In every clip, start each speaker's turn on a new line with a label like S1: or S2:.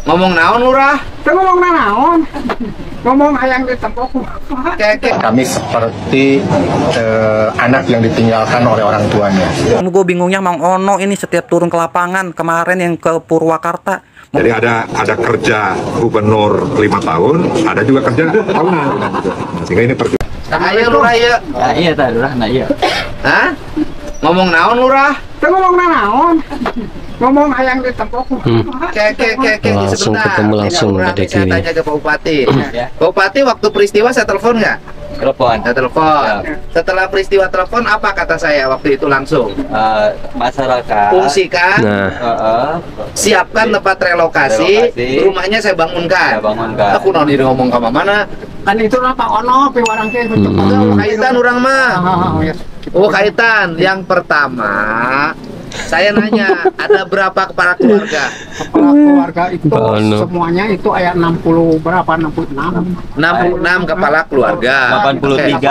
S1: Ngomong naon lurah?
S2: Teu ngomong naon. Ngomong hayang ditempok.
S3: Kami seperti anak yang ditinggalkan oleh orang tuanya.
S4: Gue bingungnya Mang Ono ini setiap turun ke lapangan kemarin yang ke Purwakarta.
S5: Jadi ada kerja gubernur 5 tahun, ada juga kerja tahunan. Sehingga ini
S1: Ayo lurah ya.
S6: Nah, iya tah lurah, nah iya.
S1: Hah? Ngomong naon lurah?
S2: Teu ngomong naon. Ngomong hayang ditempok.
S7: Langsung
S1: sebentar.
S7: ketemu langsung
S1: Lurah,
S7: ada
S1: saya
S7: gini.
S1: tanya ke Pak Bupati.
S6: Ya.
S1: Pak Bupati waktu peristiwa saya telepon nggak?
S6: Telepon.
S1: Saya telepon. Setelah peristiwa telepon apa kata saya waktu itu langsung?
S6: Masyarakat.
S1: Fungsikan,
S7: Nah,
S1: siapkan tempat relokasi, rumahnya saya bangunkan.
S6: Saya bangunkan.
S1: Aku noni ngomong ke mana?
S2: Kan itu lah Pak Ono pi warang teh
S1: Kaitan orang mah. Oh kaitan. Yang pertama, saya nanya, ada berapa kepala keluarga?
S2: Kepala keluarga itu
S7: Pak Ono.
S2: semuanya itu ayat 60 berapa? 66.
S1: 66 kepala keluarga.
S6: 83.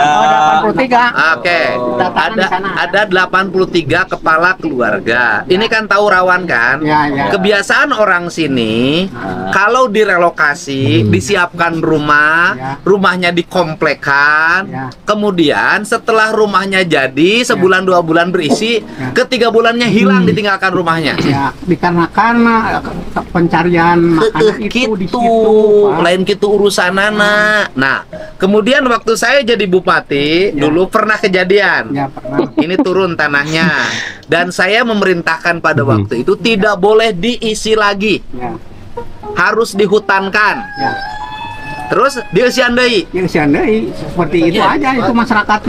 S2: Oh, 83.
S1: Oke,
S2: Datakan di sana.
S1: ada 83 kepala keluarga. Ini kan tahu rawan kan?
S2: Ya, ya.
S1: Kebiasaan orang sini, kalau direlokasi, disiapkan rumah,
S2: Ya.
S1: rumahnya dikomplekkan,
S2: Ya.
S1: kemudian setelah rumahnya jadi, sebulan 2 bulan berisi,
S2: Ya.
S1: ketiga bulannya hilang ditinggalkan rumahnya.
S2: Ya, dikarenakan pencarian makanan itu di
S1: Gitu,
S2: situ, Pak.
S1: lain gitu urusanana. Nah, kemudian waktu saya jadi bupati, dulu pernah kejadian.
S2: Ya, pernah.
S1: Ini turun tanahnya dan saya memerintahkan pada waktu itu tidak boleh diisi lagi,
S2: Ya,
S1: harus dihutankan.
S2: ya.
S1: Terus diisian deui.
S2: Ya, seandainya seperti itu aja itu masyarakat.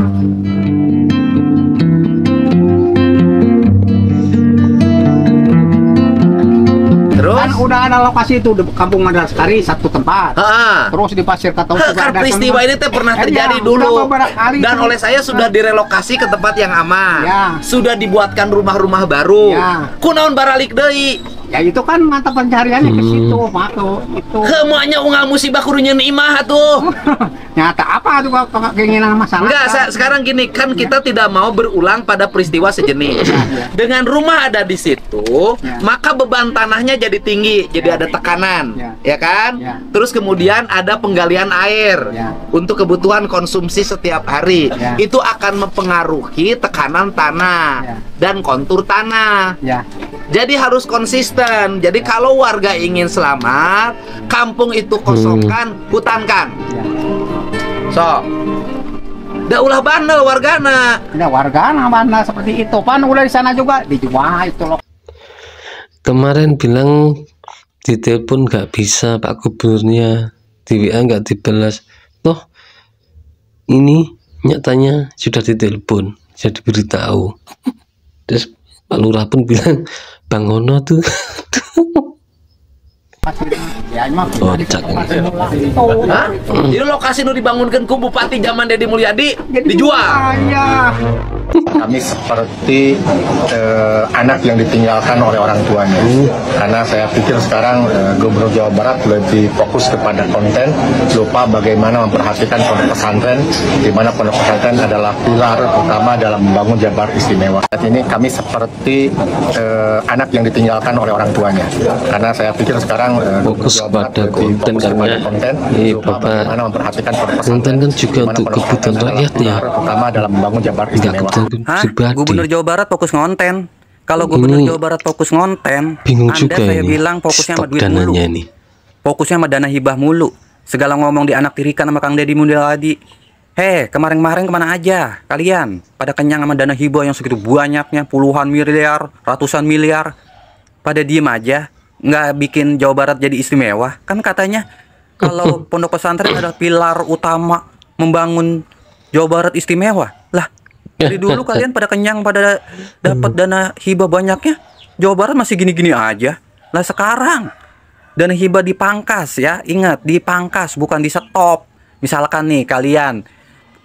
S1: Terus
S2: Kan udah ada lokasi itu di Kampung Madalskari satu tempat.
S1: Heeh.
S2: Terus di Pasir Katau juga
S1: Kan
S2: ada
S1: peristiwa
S2: tempat.
S1: ini teh pernah
S2: Ya,
S1: terjadi
S2: udah
S1: dulu
S2: beberapa kali
S1: dan
S2: itu.
S1: oleh saya sudah direlokasi ke tempat yang aman.
S2: Ya.
S1: Sudah dibuatkan rumah-rumah baru.
S2: Ya.
S1: Kunaon baralik deui.
S2: Ya itu kan mata pencariannya ke situ, Pak. Tuh, itu.
S1: Kemuanya unggal musibah kurunya imah tuh.
S2: Nyata apa juga keinginan masyarakat?
S1: Enggak, sekarang gini kan kita tidak mau berulang pada peristiwa sejenis. Dengan rumah ada di situ,
S2: Ya.
S1: maka beban tanahnya jadi tinggi, jadi ada tekanan,
S2: Ya.
S1: ya kan?
S2: Ya.
S1: Terus kemudian ada penggalian air
S2: Ya.
S1: untuk kebutuhan konsumsi setiap hari.
S2: Ya.
S1: Itu akan mempengaruhi tekanan tanah
S2: Ya.
S1: dan kontur tanah.
S2: Ya.
S1: Jadi harus konsisten. Jadi kalau warga ingin selamat, kampung itu kosongkan, hutankan.
S2: Ya.
S1: So, da ulah bandel wargana.
S2: Ada warga mana seperti itu, Pan udah di sana juga dijual itu loh.
S7: kemarin bilang di telepon nggak bisa Pak Gubernurnya, di WA nggak dibalas. Toh ini nyatanya sudah ditelepon, sudah diberitahu. Terus Pak Lurah pun bilang Bang Ono tuh
S2: Ya, emang
S7: Kocak ini.
S1: Hah? Jadi lokasi nu dibangunkan ku Bupati zaman Deddy Mulyadi dijual.
S2: Ya.
S3: Kami seperti anak yang ditinggalkan oleh orang tuanya. Karena saya pikir sekarang Gubernur Jawa Barat lebih fokus kepada konten, lupa bagaimana memperhatikan pondok pesantren, di mana pondok pesantren adalah pilar utama dalam membangun Jabar istimewa. Saat ini kami seperti anak yang ditinggalkan oleh orang tuanya. Karena saya pikir sekarang
S7: fokus
S3: Jawa Barat
S7: pada
S3: lebih
S7: konten
S3: fokus kepada
S7: karena
S3: konten,
S7: ini
S3: lupa
S7: Bapak
S3: bagaimana memperhatikan pondok
S7: konten
S3: pesantren,
S7: kan juga
S3: di mana
S7: untuk
S3: pondok
S7: kebutuhan
S3: pesantren adalah
S7: rakyat ya,
S3: pilar utama dalam membangun Jabar
S7: nggak
S3: istimewa.
S7: kebutuhan
S4: Hah?
S7: pribadi.
S4: Gubernur Jawa Barat fokus ngonten. Kalau Gubernur
S7: Ini
S4: Jawa Barat fokus ngonten,
S7: bingung
S4: Anda
S7: juga
S4: saya
S7: ini
S4: bilang fokusnya sama
S7: stok
S4: duit mulu.
S7: dananya ini.
S4: Fokusnya sama dana hibah mulu. Segala ngomong di anak tirikan sama Kang Deddy Mulyadi. Kemarin-kemarin kemana aja kalian? Pada kenyang sama dana hibah yang segitu banyaknya, puluhan miliar, ratusan miliar. Pada diem aja, nggak bikin Jawa Barat jadi istimewa. Kan katanya kalau pondok pesantren adalah pilar utama membangun Jawa Barat istimewa. Lah, dari dulu kalian pada kenyang, pada dapat dana hibah banyaknya, Jawa Barat masih gini-gini aja. Lah sekarang dana hibah dipangkas ya, ingat dipangkas bukan di stop. Misalkan nih kalian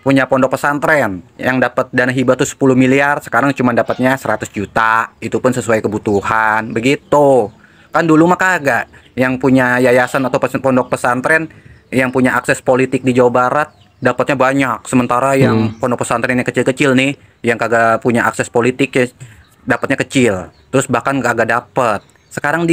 S4: punya pondok pesantren yang dapat dana hibah tuh 10 miliar, sekarang cuma dapatnya 100 juta, itu pun sesuai kebutuhan, begitu. Kan dulu mah kagak, yang punya yayasan atau pondok pesantren yang punya akses politik di Jawa Barat dapatnya banyak, sementara yang pondok pesantren yang kecil-kecil nih, yang kagak punya akses politik ya dapatnya kecil, terus bahkan kagak dapet. Sekarang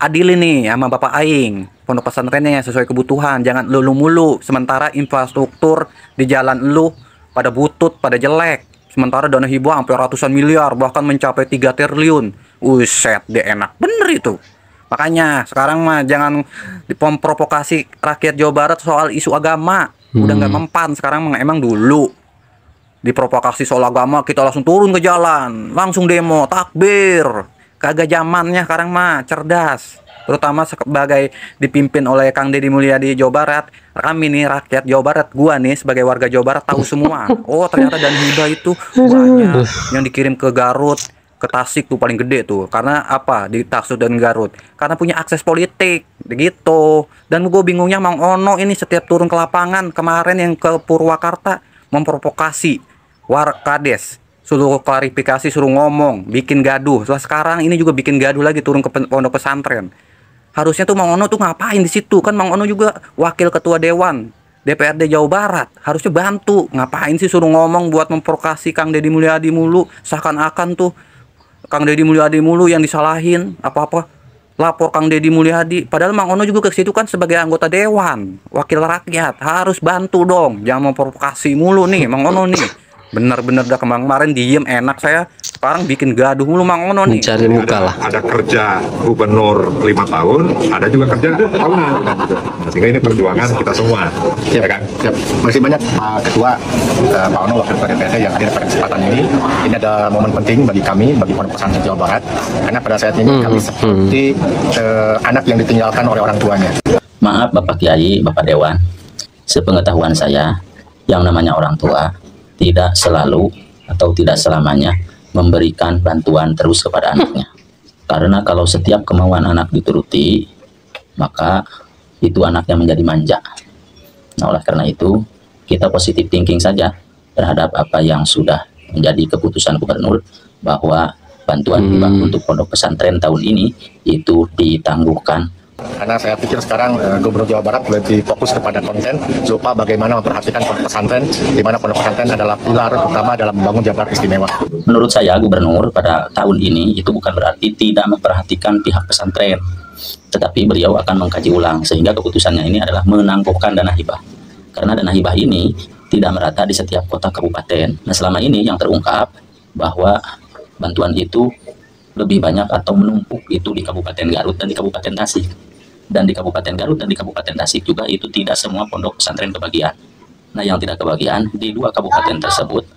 S4: adilin nih sama Bapak Aing, pondok pesantrennya sesuai kebutuhan, jangan lu mulu. Sementara infrastruktur di jalan lu pada butut, pada jelek. Sementara dana hibah sampai ratusan miliar, bahkan mencapai 3 triliun. Uset, deh enak bener itu. Makanya sekarang mah jangan memprovokasi rakyat Jawa Barat soal isu agama. Udah nggak mempan sekarang, emang dulu diprovokasi soal agama kita langsung turun ke jalan, langsung demo, takbir. Kagak zamannya sekarang mah, cerdas. Terutama sebagai dipimpin oleh Kang Deddy Mulyadi Jawa Barat. Kami nih rakyat Jawa Barat, gua nih sebagai warga Jawa Barat tahu semua. Oh ternyata dana hibah itu banyak yang dikirim ke Garut, ke Tasik tuh paling gede tuh. Karena apa? Di Tasik dan Garut. Karena punya akses politik, begitu. Dan gue bingungnya Mang Ono ini setiap turun ke lapangan kemarin yang ke Purwakarta memprovokasi Warkades, suruh klarifikasi, suruh ngomong, bikin gaduh. Setelah sekarang ini juga bikin gaduh lagi, turun ke pondok pesantren. Harusnya tuh Mang Ono tuh ngapain di situ? Kan Mang Ono juga wakil ketua dewan DPRD Jawa Barat, harusnya bantu. Ngapain sih suruh ngomong buat memprovokasi Kang Deddy Mulyadi mulu? Seakan-akan tuh Kang Deddy Mulyadi mulu yang disalahin, apa-apa lapor Kang Deddy Mulyadi. Padahal Mang Ono juga ke situ kan sebagai anggota dewan, wakil rakyat, harus bantu dong. Jangan memprovokasi mulu nih Mang Ono nih. Bener-bener dah kemarin diem enak saya, sekarang bikin gaduh mulu Mang Ono nih.
S7: Mencari muka lah.
S5: Ada kerja gubernur 5 tahun, ada juga kerja tahunan. Sehingga ini perjuangan kita semua.
S3: Siap, kan? Siap. Terima kasih banyak Pak Ketua, Pak Ono, Wakil Ketua DPRD yang hadir pada kesempatan ini. Ini ada momen penting bagi kami, bagi Pondok Pesantren Jawa Barat. Karena pada saat ini kami seperti anak yang ditinggalkan oleh orang tuanya.
S8: Maaf Bapak Kiai, Bapak Dewan, sepengetahuan saya, yang namanya orang tua tidak selalu atau tidak selamanya memberikan bantuan terus kepada anaknya. Karena kalau setiap kemauan anak dituruti, maka itu anaknya menjadi manja. Nah, oleh karena itu, kita positive thinking saja terhadap apa yang sudah menjadi keputusan gubernur, bahwa bantuan hibah untuk pondok pesantren tahun ini itu ditangguhkan.
S3: Karena saya pikir sekarang Gubernur Jawa Barat lebih fokus kepada konten, lupa bagaimana memperhatikan pondok pesantren, di mana pondok pesantren adalah pilar utama dalam membangun Jawa Barat istimewa.
S8: Menurut saya Gubernur pada tahun ini itu bukan berarti tidak memperhatikan pihak pesantren, tetapi beliau akan mengkaji ulang sehingga keputusannya ini adalah menangguhkan dana hibah. Karena dana hibah ini tidak merata di setiap kota kabupaten. Nah, selama ini yang terungkap bahwa bantuan itu lebih banyak atau menumpuk itu di Kabupaten Garut dan di Kabupaten Tasik. Dan di Kabupaten Garut dan di Kabupaten Tasik juga itu tidak semua pondok pesantren kebagian. Nah, yang tidak kebagian di 2 kabupaten tersebut,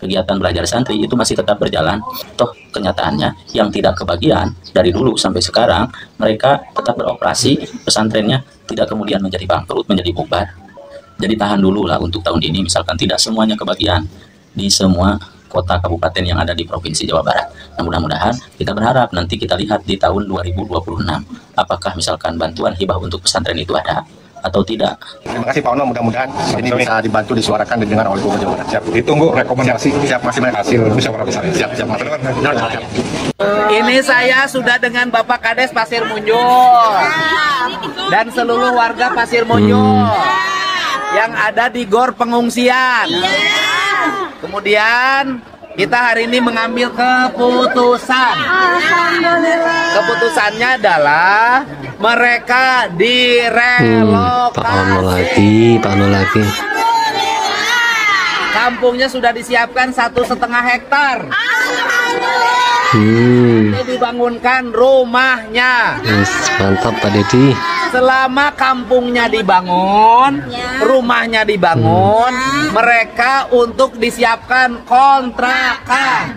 S8: kegiatan belajar santri itu masih tetap berjalan. Toh kenyataannya yang tidak kebagian dari dulu sampai sekarang mereka tetap beroperasi, pesantrennya tidak kemudian menjadi bangkrut, menjadi bubar. Jadi tahan dulu lah untuk tahun ini, misalkan tidak semuanya kebagian di semua kota kabupaten yang ada di Provinsi Jawa Barat. Nah, mudah-mudahan kita berharap nanti kita lihat di tahun 2026 apakah misalkan bantuan hibah untuk pesantren itu ada atau tidak.
S3: Terima kasih Pak Ono, mudah-mudahan ini bisa dibantu disuarakan dan didengar oleh Gubernur Jawa Barat.
S5: Siap. Ditunggu rekomendasi.
S3: Siap, masih banyak
S5: Hasil musyawarah besar.
S3: Siap.
S1: Ini saya sudah dengan Bapak Kades Pasir Munjul dan seluruh warga Pasir Munjul yang ada di GOR pengungsian. Kemudian kita hari ini mengambil keputusan. Keputusannya adalah mereka direlokasi.
S7: Pak Ono lagi.
S1: Kampungnya sudah disiapkan 1,5 hektar. Ini dibangunkan rumahnya.
S7: Yes, mantap Pak Deddy.
S1: Selama kampungnya dibangun, rumahnya dibangun, mereka untuk disiapkan kontrakan.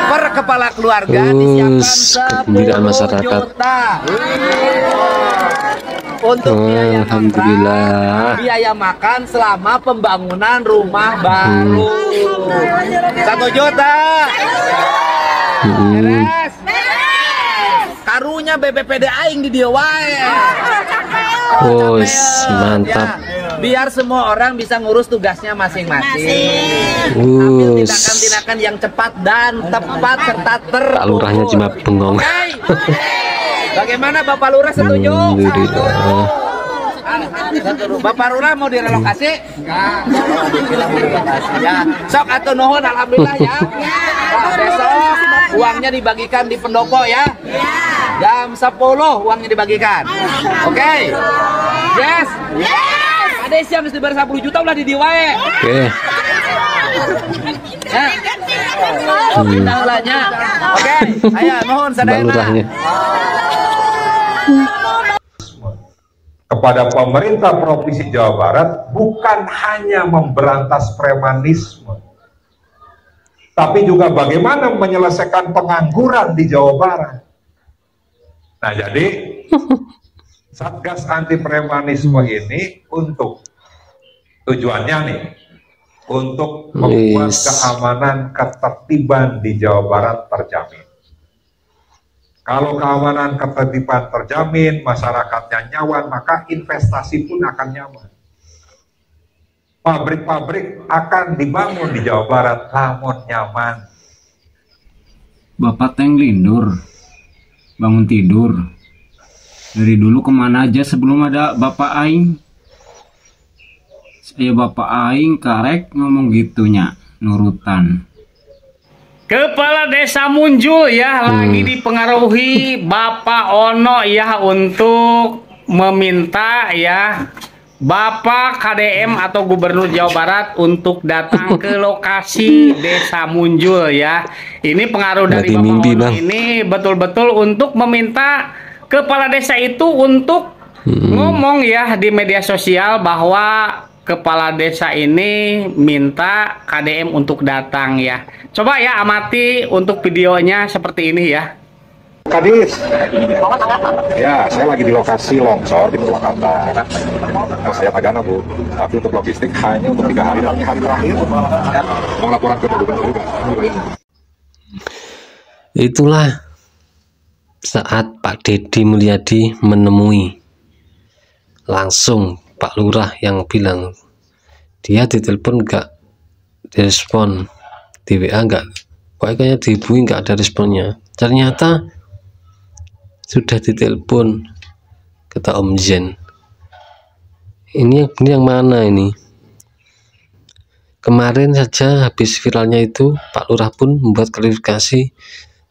S1: Per kepala keluarga disiapkan 10 juta. Untuk biaya makan selama pembangunan rumah baru. 1 juta. Beres. Karunya BPPD aing di dia wae.
S7: Mantap.
S1: Ya, biar semua orang bisa ngurus tugasnya masing-masing. Ambil tindakan-tindakan yang cepat dan tepat serta terukur.
S7: Pak Lurahnya cuma bengong.
S1: Bagaimana Bapak Lurah setuju? Bapak Lurah mau direlokasi? Enggak. Ya. Sok atuh nuhun alhamdulillah ya. Besok uangnya dibagikan di pendopo ya. Jam 10 uangnya dibagikan. Oke. Yes. Ada siang mesti bayar 10 juta ulah di diwae.
S7: Oke.
S1: Kita ulahnya. Oke. Ayo nuhun sadayana.
S7: Lurahnya.
S5: Kepada pemerintah Provinsi Jawa Barat bukan hanya memberantas premanisme, tapi juga bagaimana menyelesaikan pengangguran di Jawa Barat. Nah, jadi Satgas Anti Premanisme ini untuk tujuannya nih, untuk membuat keamanan ketertiban di Jawa Barat terjamin. Kalau keamanan ketertiban terjamin, masyarakatnya nyaman, maka investasi pun akan nyaman. Pabrik-pabrik akan dibangun di Jawa Barat, namun nyaman.
S2: Bapak teng lindur, bangun tidur. Dari dulu kemana aja sebelum ada Bapak Aing? Saya Bapak Aing karek ngomong gitunya, nurutan. Kepala Desa Munjul ya lagi dipengaruhi Bapak Ono ya untuk meminta ya Bapak KDM atau Gubernur Jawa Barat untuk datang ke lokasi Desa Munjul ya. Ini pengaruh dari Bapak Ono ini betul-betul untuk meminta kepala desa itu untuk ngomong ya di media sosial bahwa kepala desa ini minta KDM untuk datang ya. Coba ya amati untuk videonya seperti ini ya.
S5: Kadis, ya saya lagi di lokasi longsor di Purwakarta. Nah, saya tagana Bu, tapi untuk logistik hanya untuk 3 hari dan hari terakhir mau laporan ke Gubernur juga.
S7: Itulah saat Pak Deddy Mulyadi menemui langsung Pak Lurah yang bilang dia ditelepon nggak direspon, di WA nggak, kayaknya dihubungi nggak ada responnya. Ternyata sudah ditelepon, kata Om Zen. Ini yang mana ini? Kemarin saja habis viralnya itu Pak Lurah pun membuat klarifikasi,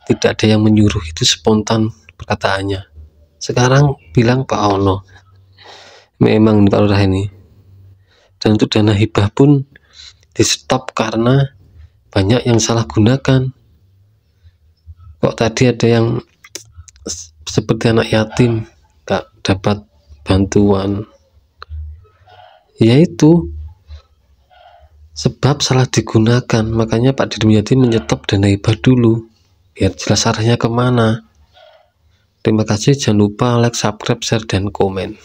S7: tidak ada yang menyuruh, itu spontan perkataannya. Sekarang bilang Pak Ono. Memang Pak Lurah ini. Dan untuk dana hibah pun di stop karena banyak yang salah gunakan. Kok tadi ada yang seperti anak yatim gak dapat bantuan, yaitu sebab salah digunakan. Makanya Pak Deddy Mulyadi menyetop dana hibah dulu biar jelas arahnya kemana. Terima kasih, jangan lupa like, subscribe, share, dan komen.